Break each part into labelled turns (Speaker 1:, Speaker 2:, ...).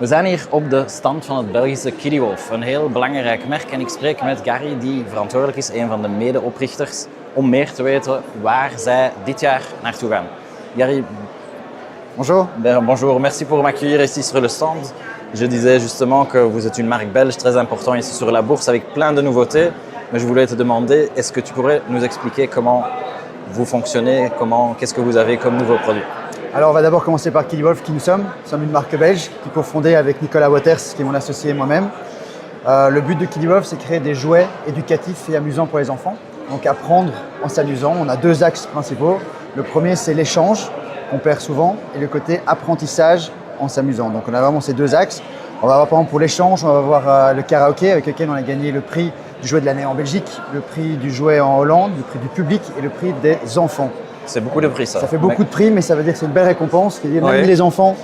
Speaker 1: We zijn hier op de stand van het Belgische Kiddywolf, een heel belangrijk merk. En ik spreek met Gary, die verantwoordelijk is, een van de medeoprichters, om meer te weten waar zij dit jaar naartoe gaan. Gary,
Speaker 2: bonjour.
Speaker 1: Bonjour, merci pour m'accueillir ici sur le stand. Je disais justement que vous êtes une marque belge très importante ici sur la bourse avec plein de nouveautés. Mais je voulais te demander, est-ce que tu pourrais nous expliquer comment vous fonctionnez, qu'est-ce que vous avez comme nouveaux produits?
Speaker 2: Alors on va d'abord commencer par Kiddywolf, qui nous sommes. Nous sommes une marque belge qui est cofondée avec Nicolas Waters, qui est mon associé et moi-même. Le but de Kiddywolf, c'est créer des jouets éducatifs et amusants pour les enfants. Donc apprendre en s'amusant. On a deux axes principaux. Le premier, c'est l'échange, qu'on perd souvent, et le côté apprentissage en s'amusant. Donc on a vraiment ces deux axes. On va avoir par exemple pour l'échange, on va voir le karaoké avec lequel on a gagné le prix du jouet de l'année en Belgique, le prix du jouet en Hollande, le prix du public et le prix des enfants.
Speaker 1: C'est beaucoup de prix, ça.
Speaker 2: Ça fait beaucoup de prix, mais ça veut dire que c'est une belle récompense. Même les enfants.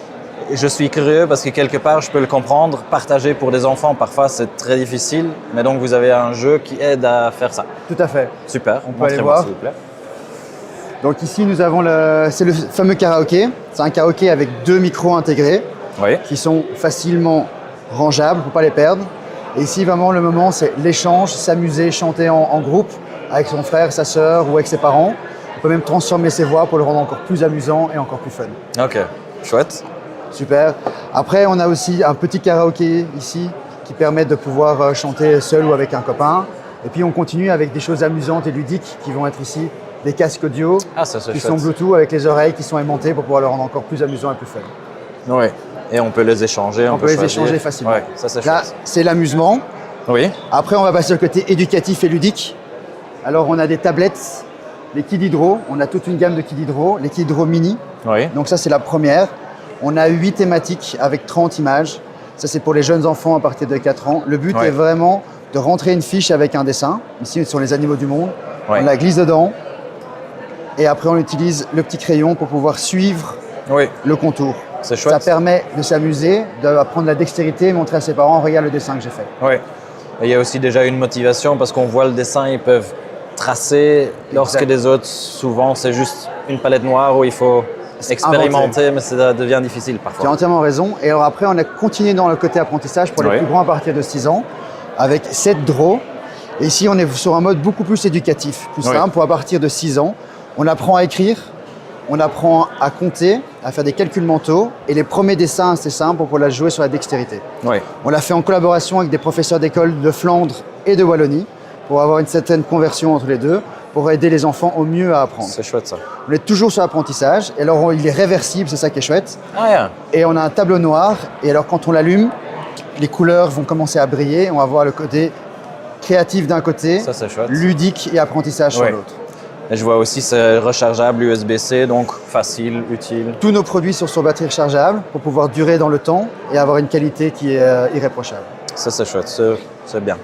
Speaker 1: Je suis curieux parce que quelque part, je peux le comprendre. Partager pour des enfants, parfois, c'est très difficile. Mais donc, vous avez un jeu qui aide à faire ça.
Speaker 2: Tout à fait.
Speaker 1: Super.
Speaker 2: On peut aller voir.
Speaker 1: S'il vous plaît.
Speaker 2: Donc ici, nous avons c'est le fameux karaoké. C'est un karaoké avec deux micros intégrés qui sont facilement rangeables, pour ne pas les perdre. Et ici, vraiment, le moment, c'est l'échange, s'amuser, chanter en groupe avec son frère, sa sœur ou avec ses parents. On peut même transformer ses voix pour le rendre encore plus amusant et encore plus fun.
Speaker 1: Ok, chouette.
Speaker 2: Super. Après, on a aussi un petit karaoké ici qui permet de pouvoir chanter seul ou avec un copain. Et puis, on continue avec des choses amusantes et ludiques qui vont être ici des casques audio qui sont Bluetooth avec les oreilles qui sont aimantées pour pouvoir le rendre encore plus amusant et plus fun.
Speaker 1: Oui. Et on peut les échanger.
Speaker 2: On peut les échanger facilement.
Speaker 1: Ouais, ça, c'est
Speaker 2: là, c'est l'amusement.
Speaker 1: Oui.
Speaker 2: Après, on va passer au côté éducatif et ludique. Alors, on a des tablettes, les Kiddydro. On a toute une gamme de Kiddydro, les Kiddydro mini.
Speaker 1: Oui.
Speaker 2: Donc ça, c'est la première. On a 8 thématiques avec 30 images. Ça, c'est pour les jeunes enfants à partir de 4 ans. Le but est vraiment de rentrer une fiche avec un dessin. Ici, sur les animaux du monde. On la glisse dedans. Et après, on utilise le petit crayon pour pouvoir suivre le contour.
Speaker 1: C'est chouette.
Speaker 2: Ça permet de s'amuser, d'apprendre la dextérité et montrer à ses parents, regarde le dessin que j'ai fait.
Speaker 1: Oui. Et il y a aussi déjà une motivation parce qu'on voit le dessin, ils peuvent tracer. Lorsque des autres, souvent, c'est juste une palette noire où il faut expérimenter, mais ça devient difficile parfois.
Speaker 2: Tu as entièrement raison. Et alors après, on a continué dans le côté apprentissage pour les plus grands à partir de 6 ans avec 7 draws. Et ici, on est sur un mode beaucoup plus éducatif, plus simple. Pour à partir de 6 ans, on apprend à écrire, on apprend à compter, à faire des calculs mentaux. Et les premiers dessins, c'est simple pour pouvoir la jouer sur la dextérité. On l'a fait en collaboration avec des professeurs d'école de Flandre et de Wallonie pour avoir une certaine conversion entre les deux, pour aider les enfants au mieux à apprendre.
Speaker 1: C'est chouette ça.
Speaker 2: On est toujours sur l'apprentissage. Et alors, il est réversible, c'est ça qui est chouette. Et on a un tableau noir. Et alors, quand on l'allume, les couleurs vont commencer à briller. On va voir le côté créatif d'un côté, ludique et apprentissage sur l'autre.
Speaker 1: Et je vois aussi c'est rechargeable USB-C, donc facile, utile.
Speaker 2: Tous nos produits sont sur batterie rechargeable pour pouvoir durer dans le temps et avoir une qualité qui est irréprochable.
Speaker 1: Ça, c'est chouette, c'est bien.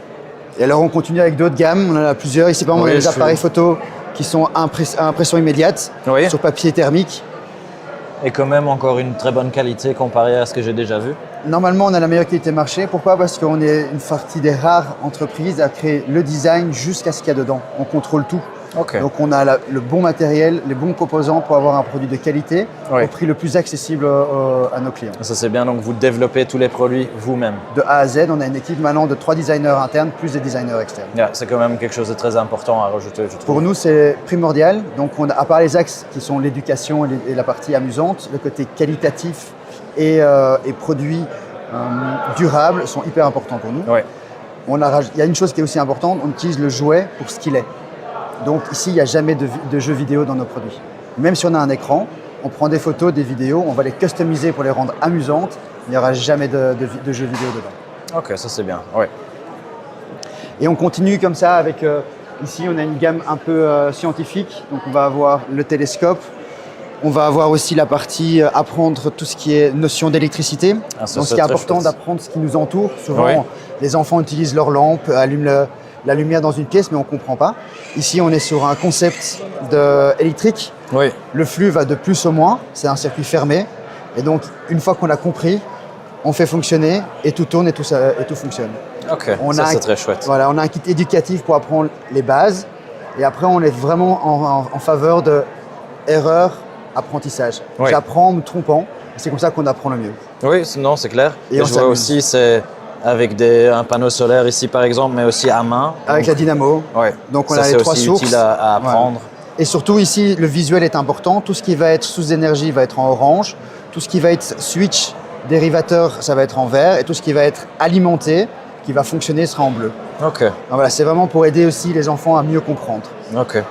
Speaker 2: Et alors, on continue avec d'autres gammes. On en a plusieurs. Ici, par exemple, on a des appareils photo qui sont à impression immédiate sur papier thermique.
Speaker 1: Et quand même encore une très bonne qualité comparée à ce que j'ai déjà vu.
Speaker 2: Normalement, on a la meilleure qualité marché. Pourquoi? Parce qu'on est une partie des rares entreprises à créer le design jusqu'à ce qu'il y a dedans. On contrôle tout. Donc on a le bon matériel, les bons composants pour avoir un produit de qualité au prix le plus accessible à nos clients.
Speaker 1: Ça c'est bien, donc vous développez tous les produits vous-même.
Speaker 2: De A à Z, on a une équipe maintenant de 3 designers internes plus des designers externes.
Speaker 1: C'est quand même quelque chose de très important à rajouter, je trouve.
Speaker 2: Pour nous, c'est primordial. Donc à part les axes qui sont l'éducation et la partie amusante, le côté qualitatif et produits durables sont hyper importants pour nous. Il y a une chose qui est aussi importante, on utilise le jouet pour ce qu'il est. Donc ici, il n'y a jamais de jeux vidéo dans nos produits. Même si on a un écran, on prend des photos, des vidéos, on va les customiser pour les rendre amusantes. Il n'y aura jamais de jeux vidéo dedans.
Speaker 1: Ok, ça c'est bien.
Speaker 2: Et on continue comme ça avec, ici on a une gamme un peu scientifique. Donc on va avoir le télescope, on va avoir aussi la partie apprendre tout ce qui est notion d'électricité. Donc ce qui est important d'apprendre ce qui nous entoure. Souvent, les enfants utilisent leur lampe, allument la lumière dans une pièce, mais on ne comprend pas. Ici, on est sur un concept électrique. Le flux va de plus au moins, c'est un circuit fermé. Et donc, une fois qu'on a compris, on fait fonctionner et tout tourne et tout fonctionne.
Speaker 1: Ça c'est très chouette.
Speaker 2: Voilà, on a un kit éducatif pour apprendre les bases. Et après, on est vraiment en faveur de erreur, apprentissage. J'apprends en me trompant. C'est comme ça qu'on apprend le mieux.
Speaker 1: Oui, non, c'est clair.
Speaker 2: Et
Speaker 1: Et
Speaker 2: on
Speaker 1: je vois
Speaker 2: s'amuse.
Speaker 1: aussi, c'est avec un panneau solaire ici par exemple, mais aussi à main.
Speaker 2: Avec la dynamo.
Speaker 1: Ouais.
Speaker 2: Donc on
Speaker 1: ça,
Speaker 2: a les
Speaker 1: c'est
Speaker 2: 3
Speaker 1: aussi
Speaker 2: sources.
Speaker 1: utile à apprendre.
Speaker 2: Voilà. Et surtout ici, le visuel est important. Tout ce qui va être sous énergie va être en orange. Tout ce qui va être switch, dérivateur, ça va être en vert. Et tout ce qui va être alimenté, qui va fonctionner, sera en bleu.
Speaker 1: Ok,
Speaker 2: Donc voilà, c'est vraiment pour aider aussi les enfants à mieux comprendre.
Speaker 1: ok.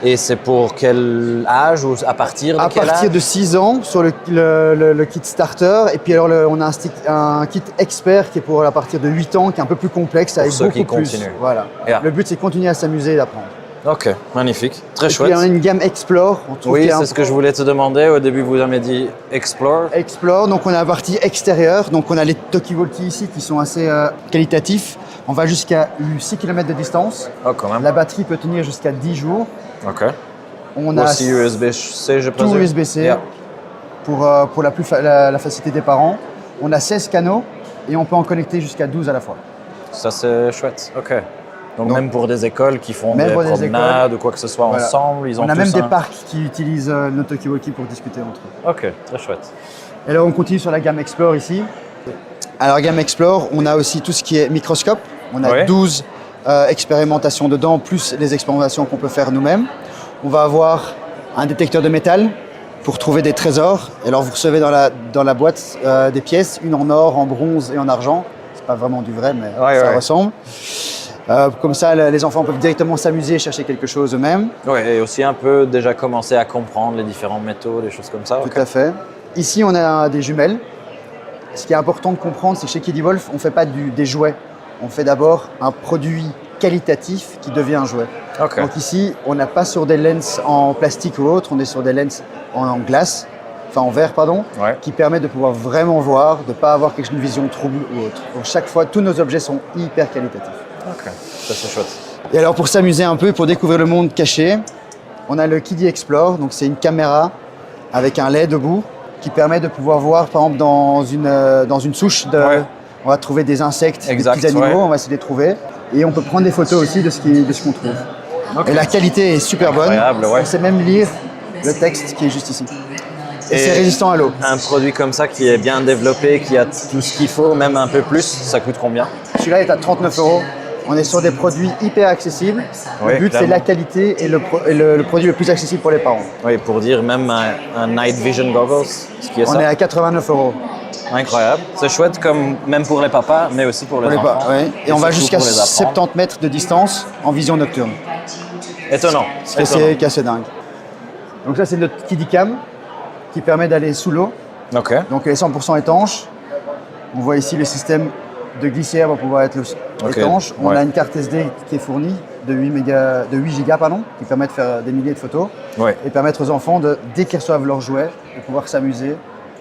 Speaker 1: Et c'est pour quel âge ou à partir de
Speaker 2: À
Speaker 1: quel
Speaker 2: partir
Speaker 1: âge?
Speaker 2: de 6 ans, sur le kit starter. Et puis alors, on a un kit expert qui est pour à partir de 8 ans, qui est un peu plus complexe, avec
Speaker 1: ceux
Speaker 2: beaucoup
Speaker 1: qui
Speaker 2: plus.
Speaker 1: continuent.
Speaker 2: Voilà.
Speaker 1: Yeah.
Speaker 2: Le but, c'est de continuer à s'amuser et d'apprendre.
Speaker 1: Ok, magnifique. Très
Speaker 2: Et puis,
Speaker 1: chouette.
Speaker 2: on a une gamme Explore. On trouve
Speaker 1: Oui,
Speaker 2: qu'il y a
Speaker 1: c'est ce que je voulais te demander. Au début, vous avez dit Explore.
Speaker 2: Explore, donc on a la partie extérieure, donc on a les talkie-walkie ici qui sont assez qualitatifs. On va jusqu'à 6 km de distance.
Speaker 1: Oh, quand même.
Speaker 2: La batterie peut tenir jusqu'à 10 jours.
Speaker 1: Ok.
Speaker 2: On a
Speaker 1: Aussi USB-C, je
Speaker 2: tout
Speaker 1: présume.
Speaker 2: USB-C
Speaker 1: Yeah.
Speaker 2: pour la facilité des parents. On a 16 canaux et on peut en connecter jusqu'à 12 à la fois.
Speaker 1: Ça, c'est chouette. Ok. Donc,
Speaker 2: Donc,
Speaker 1: même pour des écoles qui font
Speaker 2: même
Speaker 1: des
Speaker 2: pour des
Speaker 1: promenades ou quoi que ce soit
Speaker 2: Voilà.
Speaker 1: ensemble, ils ont
Speaker 2: On a
Speaker 1: tous
Speaker 2: même des
Speaker 1: un-
Speaker 2: parcs qui utilisent nos talkie-walkie pour discuter entre eux.
Speaker 1: Ok, très chouette.
Speaker 2: Et là, on continue sur la gamme Explore ici. Alors, gamme Explore, on a aussi tout ce qui est microscope. On a
Speaker 1: Ouais.
Speaker 2: 12 expérimentations dedans, plus les expérimentations qu'on peut faire nous-mêmes. On va avoir un détecteur de métal pour trouver des trésors. Et alors, vous recevez dans la boîte des pièces, une en or, en bronze et en argent. C'est pas vraiment du vrai, mais
Speaker 1: Ouais,
Speaker 2: ça
Speaker 1: ouais.
Speaker 2: ressemble. Comme ça, les enfants peuvent directement s'amuser et chercher quelque chose eux-mêmes.
Speaker 1: Ouais, et aussi un peu déjà commencer à comprendre les différents métaux, des choses comme ça.
Speaker 2: Tout à fait. Ici, on a des jumelles. Ce qui est important de comprendre, c'est que chez Kiddy Wolf, on ne fait pas des jouets. On fait d'abord un produit qualitatif qui devient un jouet.
Speaker 1: Ok.
Speaker 2: Donc ici, on n'a pas sur des lens en plastique ou autre, on est sur des lens en glace, enfin en verre, pardon,
Speaker 1: Ouais.
Speaker 2: qui permet de pouvoir vraiment voir, de ne pas avoir une vision trouble ou autre. Donc chaque fois, tous nos objets sont hyper qualitatifs.
Speaker 1: Ok, ça c'est chouette.
Speaker 2: Et alors pour s'amuser un peu, pour découvrir le monde caché, on a le Kiddy Explore, donc c'est une caméra avec un LED au bout qui permet de pouvoir voir, par exemple, dans une souche,
Speaker 1: Ouais.
Speaker 2: on va trouver des insectes,
Speaker 1: Exact,
Speaker 2: des petits animaux,
Speaker 1: ouais.
Speaker 2: on va essayer de les trouver. Et on peut prendre des photos aussi de ce qu'on trouve.
Speaker 1: Ok.
Speaker 2: Et la qualité est super bonne.
Speaker 1: Incroyable, ouais.
Speaker 2: On sait même lire le texte qui est juste ici. Et
Speaker 1: Et
Speaker 2: c'est résistant à l'eau.
Speaker 1: Un produit comme ça qui est bien développé, qui a tout ce qu'il faut, même un peu plus, ça coûte combien?
Speaker 2: Celui-là est à 39 €. On est sur des produits hyper accessibles.
Speaker 1: Oui,
Speaker 2: Le but, c'est
Speaker 1: clairement.
Speaker 2: la qualité et le produit le plus accessible pour les parents.
Speaker 1: Oui, pour dire même un Night Vision Goggles, ce qui est
Speaker 2: On
Speaker 1: ça.
Speaker 2: est à 89 €.
Speaker 1: Incroyable. C'est chouette comme même pour les papas, mais aussi pour les
Speaker 2: Pour les
Speaker 1: enfants.
Speaker 2: pas, ouais. Et on va
Speaker 1: surtout
Speaker 2: jusqu'à
Speaker 1: pour les apprendre.
Speaker 2: 70 mètres de distance en vision nocturne.
Speaker 1: Étonnant.
Speaker 2: Ce qui est assez dingue. Donc ça, c'est notre Kiddy Cam qui permet d'aller sous l'eau.
Speaker 1: Ok.
Speaker 2: Donc elle est 100% étanche. On voit ici le système de glissière va pouvoir être
Speaker 1: Ok,
Speaker 2: étanche. On
Speaker 1: ouais.
Speaker 2: a une carte SD qui est fournie de 8 gigas, qui permet de faire des milliers de photos
Speaker 1: Ouais.
Speaker 2: et permettre aux enfants, dès qu'ils reçoivent leurs jouets, de pouvoir s'amuser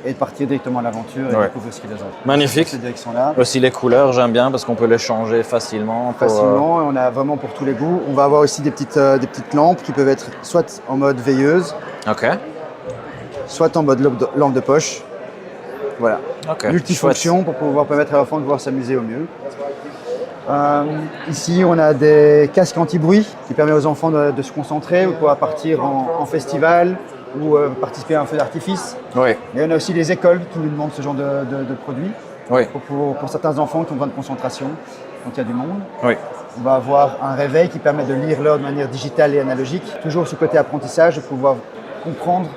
Speaker 2: et de partir directement à l'aventure et
Speaker 1: Ouais.
Speaker 2: découvrir ce qu'ils ont.
Speaker 1: Magnifique.
Speaker 2: Cette direction-là.
Speaker 1: Aussi les couleurs, j'aime bien parce qu'on peut les changer facilement. pour,
Speaker 2: Facilement, et on a vraiment pour tous les goûts. On va avoir aussi des petites lampes qui peuvent être soit en mode veilleuse,
Speaker 1: Ok.
Speaker 2: soit en mode lampe de poche. Voilà.
Speaker 1: Ok.
Speaker 2: Multifonction pour pouvoir permettre à l'enfant de pouvoir s'amuser au mieux. Ici, on a des casques anti-bruit qui permettent aux enfants de se concentrer ou de pouvoir partir en festival ou participer à un feu d'artifice.
Speaker 1: Oui.
Speaker 2: Et on a aussi les écoles qui nous demandent ce genre de produits
Speaker 1: Oui.
Speaker 2: pour certains enfants qui ont besoin de concentration, donc il y a du monde.
Speaker 1: Oui.
Speaker 2: On va avoir un réveil qui permet de lire l'heure de manière digitale et analogique. Toujours ce côté apprentissage, de pouvoir comprendre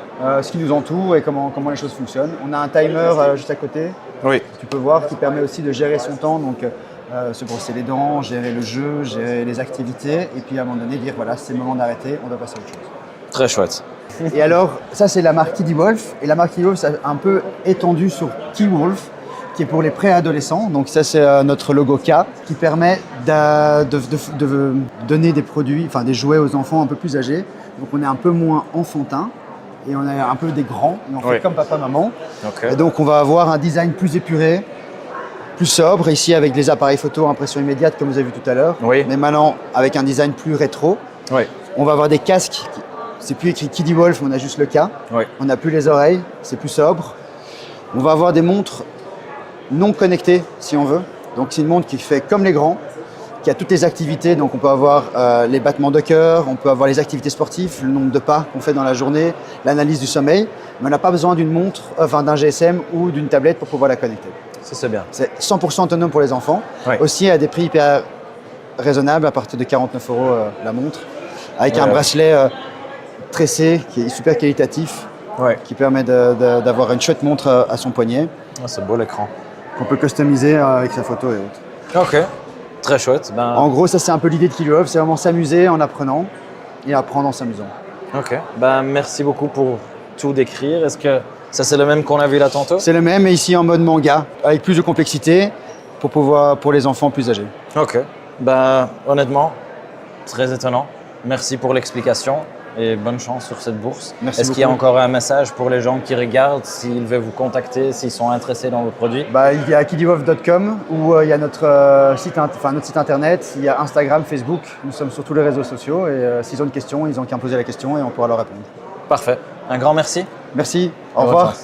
Speaker 2: ce qui nous entoure et comment les choses fonctionnent. On a un timer juste à côté,
Speaker 1: Oui.
Speaker 2: tu peux voir, qui permet aussi de gérer son temps, donc se brosser les dents, gérer le jeu, gérer les activités, et puis à un moment donné dire voilà, c'est le moment d'arrêter, on doit passer à autre chose.
Speaker 1: Très chouette.
Speaker 2: Et alors, ça c'est la marque Kiddy Wolf, et la marque Kiddy Wolf, c'est un peu étendu sur Key Wolf, qui est pour les préadolescents. Donc ça c'est notre logo K, qui permet de donner des produits, enfin des jouets aux enfants un peu plus âgés. Donc on est un peu moins enfantin, et on est un peu des grands, et on fait
Speaker 1: Oui.
Speaker 2: comme papa-maman.
Speaker 1: Ok.
Speaker 2: Et donc on va avoir un design plus épuré, plus sobre, ici avec les appareils photo impression immédiate comme vous avez vu tout à l'heure.
Speaker 1: Oui.
Speaker 2: Mais maintenant avec un design plus rétro.
Speaker 1: Oui.
Speaker 2: On va avoir des casques, c'est plus écrit Kiddy Wolf, on a juste le K.
Speaker 1: Oui.
Speaker 2: On n'a plus les oreilles, c'est plus sobre. On va avoir des montres non connectées si on veut. Donc c'est une montre qui fait comme les grands, il y a toutes les activités, donc on peut avoir les battements de cœur, on peut avoir les activités sportives, le nombre de pas qu'on fait dans la journée, l'analyse du sommeil, mais on n'a pas besoin d'une montre, d'un GSM ou d'une tablette pour pouvoir la connecter.
Speaker 1: Ça, c'est bien.
Speaker 2: C'est 100% autonome pour les enfants, aussi à des prix hyper raisonnables, à partir de 49 € la montre, avec un bracelet tressé qui est super qualitatif, qui permet d'avoir une chouette montre à son poignet.
Speaker 1: C'est beau l'écran.
Speaker 2: Qu'on peut customiser avec sa photo et autres.
Speaker 1: Ok, très chouette.
Speaker 2: En gros, ça c'est un peu l'idée de KiloOff, c'est vraiment s'amuser en apprenant et apprendre en s'amusant.
Speaker 1: Ok, merci beaucoup pour tout décrire. Est-ce que ça c'est le même qu'on a vu là tantôt?
Speaker 2: C'est le même, mais ici en mode manga, avec plus de complexité pour les enfants plus âgés.
Speaker 1: Ok, honnêtement, très étonnant. Merci pour l'explication et bonne chance sur cette bourse.
Speaker 2: Merci
Speaker 1: Est-ce qu'il y a encore un message pour les gens qui regardent, s'ils veulent vous contacter, s'ils sont intéressés dans vos produits?
Speaker 2: Il y a kidioff.com où il y a notre site internet, il y a Instagram, Facebook. Nous sommes sur tous les réseaux sociaux et s'ils ont une question, ils n'ont qu'à me poser la question et on pourra leur répondre.
Speaker 1: Parfait. Un grand merci.
Speaker 2: Merci. Au revoir.